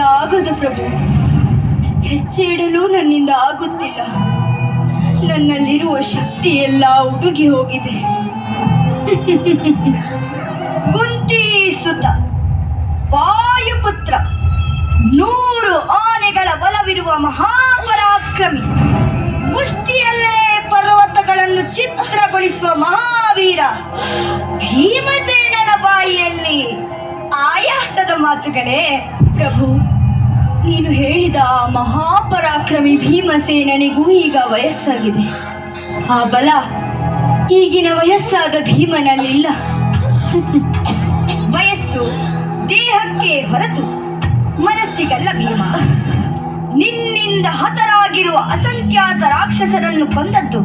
ಆಗದು ಪ್ರಭು, ಹೆಜ್ಜೆ ಇಡಲು ನನ್ನಿಂದ ಆಗುತ್ತಿಲ್ಲ. ನನ್ನಲ್ಲಿರುವ ಶಕ್ತಿ ಎಲ್ಲ ಉಡುಗಿ ಹೋಗಿದೆ. ಕುಂತಿ ಸುತ ವಾಯುಪುತ್ರ, 100 ಆನೆಗಳ ಬಲವಿರುವ ಮಹಾಪರಾಕ್ರಮಿ, ಮುಷ್ಟಿಯಲ್ಲೇ ಪರ್ವತಗಳನ್ನು ಚಿತ್ರಗೊಳಿಸುವ ಮಹಾವೀರ ಭೀಮಸೇನನ ಬಾಯಿಯಲ್ಲಿ ಆಯಾಸದ ಮಾತುಗಳೇ ಪ್ರಭು. ನೀನು ಹೇಳಿದ ಆ ಮಹಾಪರಾಕ್ರಮಿ ಭೀಮಸೇನನಿಗೂ ಈಗ ವಯಸ್ಸಾಗಿದೆ. ಆ ಬಲ ಈಗಿನ ವಯಸ್ಸಾದ ಭೀಮನಲ್ಲಿಲ್ಲ. ವಯಸ್ಸು ದೇಹಕ್ಕೆ ಹೊರತು ಮನಸ್ಸಿಗಲ್ಲ ಭೀಮ. ನಿನ್ನಿಂದ ಹತರಾಗಿರುವ ಅಸಂಖ್ಯಾತ ರಾಕ್ಷಸರನ್ನು ಕೊಂದದ್ದು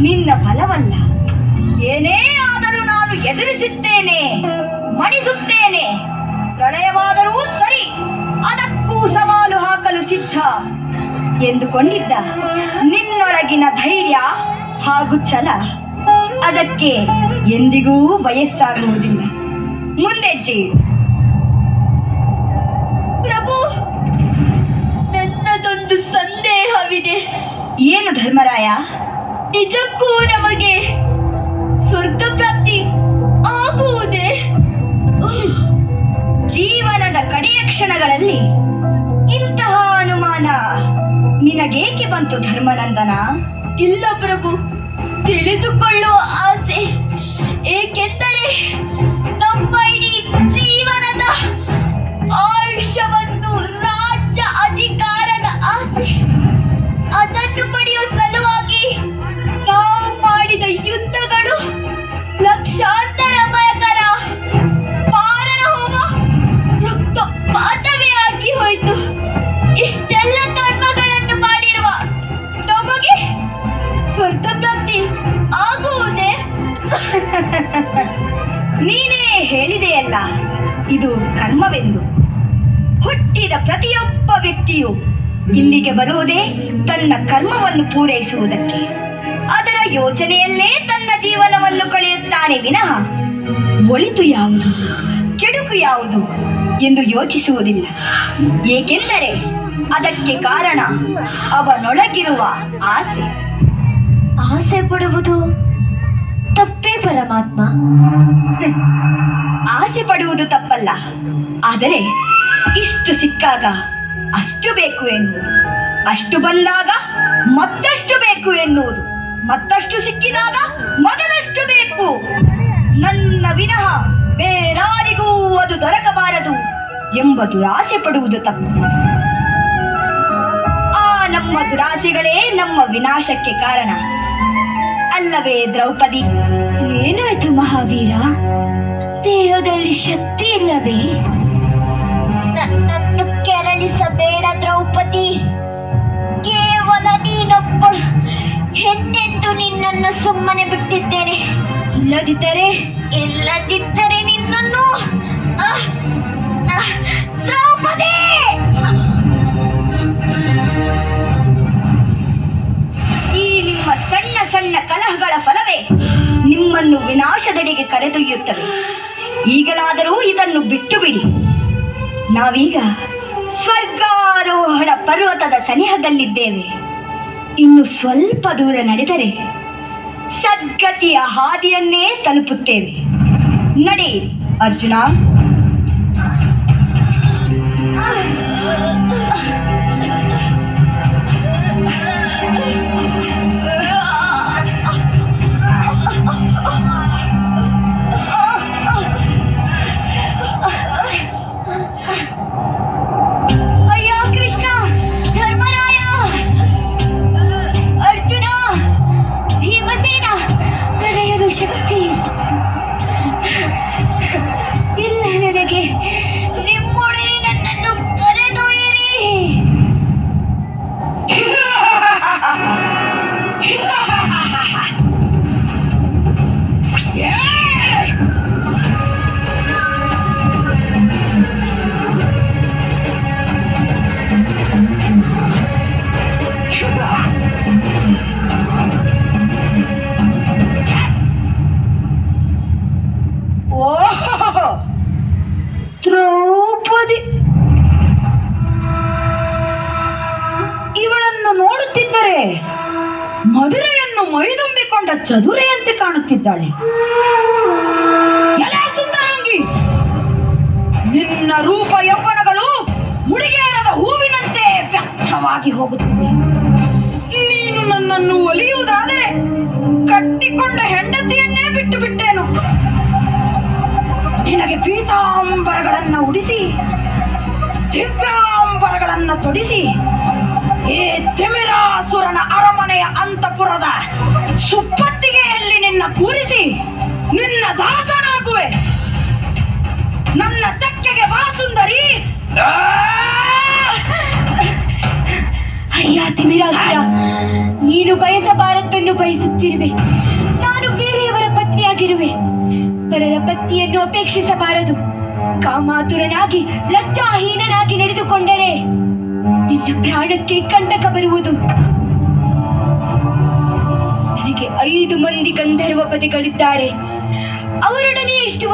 ನಿನ್ನ ಬಲವಲ್ಲ. ಏನೇ ಆದರೂ ನಾನು ಎದುರಿಸುತ್ತೇನೆ, ಮಣಿಸುತ್ತೇನೆ. ಪ್ರಳಯವಾದರೂ ಸರಿ, ಅದಕ್ಕೂ ಸವಾಲು ಹಾಕಲು ಸಿದ್ಧ ಎಂದುಕೊಂಡಿದ್ದ ನಿನ್ನೊಳಗಿನ ಧೈರ್ಯ ಹಾಗೂ ಛಲ ಅದಕ್ಕೆ ಎಂದಿಗೂ ವಯಸ್ಸಾಗುವುದಿಲ್ಲ. ಮುಂದೆಜ್ಜೆ ಪ್ರಭು, ನನ್ನದೊಂದು ಸಂದೇಹವಿದೆ. ಏನು ಧರ್ಮರಾಯ? ನಿಜಕ್ಕೂ ನಮಗೆ ಸ್ವರ್ಗ ಪ್ರಾಪ್ತಿ ಆಗುವುದೇ? ಜೀವನದ ಕಡೆಯ ಕ್ಷಣಗಳಲ್ಲಿ ಇಂತಹ ಅನುಮಾನ ನಿನಗೇಕೆ ಬಂತು ಧರ್ಮನಂದನ? ಇಲ್ಲ ಪ್ರಭು, ತಿಳಿದುಕೊಳ್ಳುವ ಆಸೆ. ಏಕೆಂದರೆ ನಮ್ಮ ಇಡೀ ಜೀವನದ ಆಯುಷ್ಯವನ್ನು ರಾಜ್ಯ ಅಧಿಕಾರದ ಆಸೆ, ಅದನ್ನು ಪಡೆಯುವ ಸಲುವಾಗಿ ನಾವು ಮಾಡಿದ ಯುದ್ಧಗಳು ಲಕ್ಷಾಂತರ ಮಯಕರ ಮಾರಣ ಹೋಮ ರಕ್ತಪಾತವೇ ಆಗಿ ಹೋಯಿತು. ಇಷ್ಟೆಲ್ಲ ಕರ್ಮಗಳನ್ನು ಮಾಡಿರುವ ನಮಗೆ ಸ್ವರ್ಗ ಪ್ರಾಪ್ತಿ ಆಗುವುದೇ? ನೀನೇ ಹೇಳಿದೆಯಲ್ಲ, ಇದು ಕರ್ಮವೆಂದು. ಹುಟ್ಟಿದ ಪ್ರತಿಯೊಬ್ಬ ವ್ಯಕ್ತಿಯು ಇಲ್ಲಿಗೆ ಬರುವುದೇ ತನ್ನ ಕರ್ಮವನ್ನು ಪೂರೈಸುವುದಕ್ಕೆ. ಅದರ ಯೋಚನೆಯಲ್ಲೇ ತನ್ನ ಜೀವನವನ್ನು ಕಳೆಯುತ್ತಾನೆ ವಿನಃ ಒಳಿತು ಯಾವುದು, ಕೆಡುಕು ಯಾವುದು ಎಂದು ಯೋಚಿಸುವುದಿಲ್ಲ. ಏಕೆಂದರೆ ಅದಕ್ಕೆ ಕಾರಣ ಅವನೊಳಗಿರುವ ಆಸೆ. ಆಸೆ ಪಡುವುದು ತಪ್ಪೇ ಪರಮಾತ್ಮ? ಆಸೆ ಪಡುವುದು ತಪ್ಪಲ್ಲ, ಆದರೆ ಇಷ್ಟು ಸಿಕ್ಕಾಗ ಅಷ್ಟು ಬೇಕು ಎನ್ನುವುದು, ಅಷ್ಟು ಬಂದಾಗ ಮತ್ತಷ್ಟು ಬೇಕು ಎನ್ನುವುದು, ಮತ್ತಷ್ಟು ಸಿಕ್ಕಿದಾಗ ಮೊದಲಷ್ಟು ಬೇಕು. ನನ್ನ ವಿನಃ ಬೇರಾರಿಗೂ ಅದು ದೊರಕಬಾರದು ಎಂಬ ದುರಾಸೆ ಪಡುವುದು ತಪ್ಪು. ಆ ನಮ್ಮ ದುರಾಸೆಗಳೇ ನಮ್ಮ ವಿನಾಶಕ್ಕೆ ಕಾರಣ ಅಲ್ಲವೇ ದ್ರೌಪದಿ? ಏನಾಯ್ತು ಮಹಾವೀರ? ದೇಹದಲ್ಲಿ ಶಕ್ತಿ ಇಲ್ಲವೇ? ನನ್ನನ್ನು ಕೆರಳಿಸಬೇಡ ದ್ರೌಪದಿ. ಕೇವಲ ನೀನೊಬ್ಬಳು ಹೆಣ್ಣೆಂದು ನಿನ್ನನ್ನು ಸುಮ್ಮನೆ ಬಿಟ್ಟಿದ್ದೇನೆ. ಇಲ್ಲದಿದ್ದರೆ ನಿನ್ನನ್ನು ದ್ರೌಪದಿ! ಈ ನಿಮ್ಮ ಸಣ್ಣ ಸಣ್ಣ ಕಲಹಗಳ ಫಲವೇ ನಿಮ್ಮನ್ನು ವಿನಾಶದೆಡೆಗೆ ಕರೆದೊಯ್ಯುತ್ತವೆ. ಈಗಲಾದರೂ ಇದನ್ನು ಬಿಟ್ಟು ಬಿಡಿ. ನಾವೀಗ ಸ್ವರ್ಗಾರೋಹಣ ಪರ್ವತದ ಸನಿಹದಲ್ಲಿದ್ದೇವೆ. ಇನ್ನು ಸ್ವಲ್ಪ ದೂರ ನಡೆದರೆ ಸದ್ಗತಿಯ ಹಾದಿಯನ್ನೇ ತಲುಪುತ್ತೇವೆ. ನಡೆಯಿರಿ ಅರ್ಜುನ. ಅಯ್ಯೋ ಕೃಷ್ಣ, ಧರ್ಮರಾಯ, ಅರ್ಜುನ, ಭೀಮ ಮಧುರೆಯನ್ನು ಮೈದುಂಬಿಕೊಂಡ ಚದುರೆಯಂತೆ ಕಾಣುತ್ತಿದ್ದಾಳೆ. ಎಲೆ ಸುಂದರಾಂಗಿ, ನಿನ್ನ ರೂಪ ಯೌವನಗಳು ಮುಡಿಗೇರದ ಹೂವಿನಂತೆ ವ್ಯರ್ಥವಾಗಿ ಹೋಗುತ್ತಿದೆ. ನೀನು ನನ್ನನ್ನು ಒಲಿಯುವುದಾದರೆ ಕಟ್ಟಿಕೊಂಡ ಹೆಂಡತಿಯನ್ನೇ ಬಿಟ್ಟು ಬಿಟ್ಟೇನು. ನಿನಗೆ ಪೀತಾಂಬರಗಳನ್ನ ಉಡಿಸಿ ದಿವ್ಯಾಂಬರಗಳನ್ನ ತೊಡಿಸಿ ಈ ತಿಮಿರಾಸುರನ ಅರಮನೆಯ ಅಂತಃಪುರದ ಸುಪ್ಪತ್ತಿಗೆಯಲ್ಲಿ ನಿನ್ನ ಕೂರಿಸಿ ನಿನ್ನ ದಾಸನಾಗುವೆ. ನನ್ನ ತೆಕ್ಕೆಗೆ ಬಾ ಸುಂದರಿ. ಅಯ್ಯ ತಿಮಿರಾಸುರ, ನೀನು ಬಯಸಬಾರದನ್ನು ಬಯಸುತ್ತಿರುವೆ. ನಾನು ಬೇರೆಯವರ ಪತ್ನಿಯಾಗಿರುವೆ. ಪರರ ಪತ್ನಿಯನ್ನು ಅಪೇಕ್ಷಿಸಬಾರದು. ಕಾಮಾತುರನಾಗಿ ಲಜ್ಜಾಹೀನನಾಗಿ ನಡೆದುಕೊಂಡರೆ ನಿನ್ನ ಪ್ರಾಣಕ್ಕೆ ಕಂಟಕ ಬರುವುದು. ನನಗೆ 5 ಮಂದಿ ಗಂಧರ್ವ ಪತಿಗಳಿದ್ದಾರೆ. ಅವರೊಡನೆ ಇಷ್ಟು